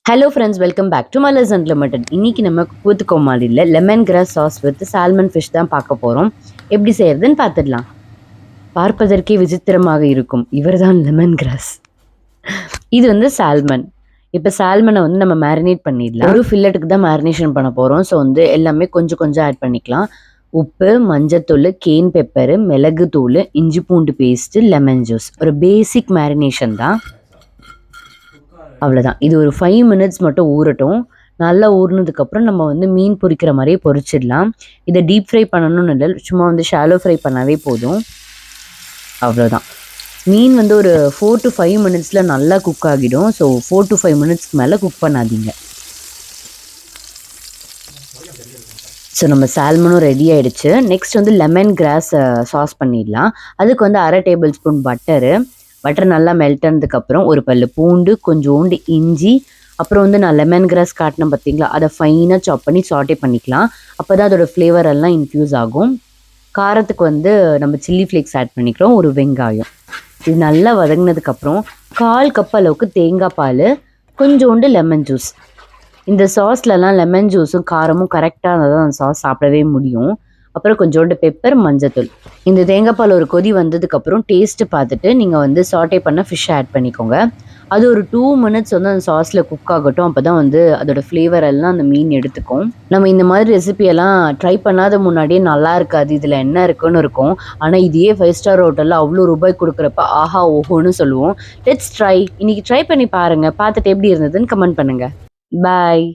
Hello friends, welcome back to Malar's unlimited. இன்னைக்கு நம்ம கூத்து கோமாளியில் lemon grass sauce with salmon fish தான் பார்க்க போகிறோம். எப்படி செய்யறதுன்னு பார்த்துடலாம். பார்ப்பதற்கே விசித்திரமாக இருக்கும், இவர் தான் லெமன் கிராஸ். இது வந்து சால்மன். இப்போ சால்மனை வந்து நம்ம மேரினேட் பண்ணிடலாம். ஒரு ஃபில்லட்டுக்கு தான் மேரினேஷன் பண்ண போகிறோம். ஸோ வந்து எல்லாமே கொஞ்சம் கொஞ்சம் ஆட் பண்ணிக்கலாம். உப்பு, மஞ்சத்தூள், கேன் பெப்பரு, மிளகு தூள், இஞ்சி பூண்டு பேஸ்ட்டு, லெமன் ஜூஸ். ஒரு பேசிக் மேரினேஷன் தான். அவ்வளோதான். இது ஒரு 5 மினிட்ஸ் மட்டும் ஊறட்டும். நல்லா ஊறினதுக்கப்புறம் நம்ம வந்து மீன் பொரிக்கிற மாதிரியே பொரிச்சிடலாம். இதை டீப் ஃப்ரை பண்ணணும்னு இல்லை, சும்மா வந்து ஷாலோ ஃப்ரை பண்ணாவே போதும். அவ்வளோதான். மீன் வந்து ஒரு 4 to 5 மினிட்ஸில் நல்லா குக் ஆகிடும். ஸோ 4 to 5 மினிட்ஸ்க்கு மேலே குக் பண்ணாதீங்க. ஸோ நம்ம சால்மனும் ரெடி ஆகிடுச்சு. நெக்ஸ்ட் வந்து லெமன் கிராஸ் சாஸ் பண்ணிடலாம். அதுக்கு வந்து 1/2 டேபிள் ஸ்பூன் பட்டர் நல்லா மெல்ட் ஆனதுக்கப்புறம் ஒரு பல்லு பூண்டு, கொஞ்சோண்டு இஞ்சி, அப்புறம் வந்து நான் லெமன் கிராஸ் காட்டினேன் பார்த்தீங்களா, அதை ஃபைனாக சாப் பண்ணி சாட்டே பண்ணிக்கலாம். அப்போ தான் அதோட ஃப்ளேவர் எல்லாம் இன்ஃப்யூஸ் ஆகும். காரத்துக்கு வந்து நம்ம சில்லி ஃப்ளேக்ஸ் ஆட் பண்ணிக்கிறோம், ஒரு வெங்காயம். இது நல்லா வதங்கினதுக்கப்புறம் 1/4 கப் அளவுக்கு தேங்காய் பால், கொஞ்சோண்டு லெமன் ஜூஸ். இந்த சாஸ்லலாம் லெமன் ஜூஸும் காரமும் கரெக்டாக இருந்தால் தான் அந்த சாஸ் சாப்பிடவே முடியும். அப்புறம் கொஞ்சோண்டு பெப்பர், மஞ்சத்தூள். இந்த தேங்காய் பால் ஒரு கொதி வந்ததுக்கப்புறம் டேஸ்ட்டு பார்த்துட்டு நீங்கள் வந்து சாட்டே பண்ண ஃபிஷ் ஆட் பண்ணிக்கோங்க. அது ஒரு 2 மினிட்ஸ் வந்து அந்த சாஸில் குக் ஆகட்டும். அப்போ தான் வந்து அதோட ஃப்ளேவர் எல்லாம் அந்த மீன் எடுத்துக்கும். நம்ம இந்த மாதிரி ரெசிபியெல்லாம் ட்ரை பண்ணாத முன்னாடியே நல்லா இருக்காது, இதில் என்ன இருக்குன்னு இருக்கும். ஆனால் இதையே 5 ஸ்டார் ஹோட்டலில் அவ்வளோ ரூபாய் கொடுக்குறப்ப ஆஹா ஓஹோன்னு சொல்லுவோம். Let's try. இன்னைக்கு ட்ரை பண்ணி பாருங்கள். பார்த்துட்டு எப்படி இருந்ததுன்னு கமெண்ட் பண்ணுங்கள். பாய்.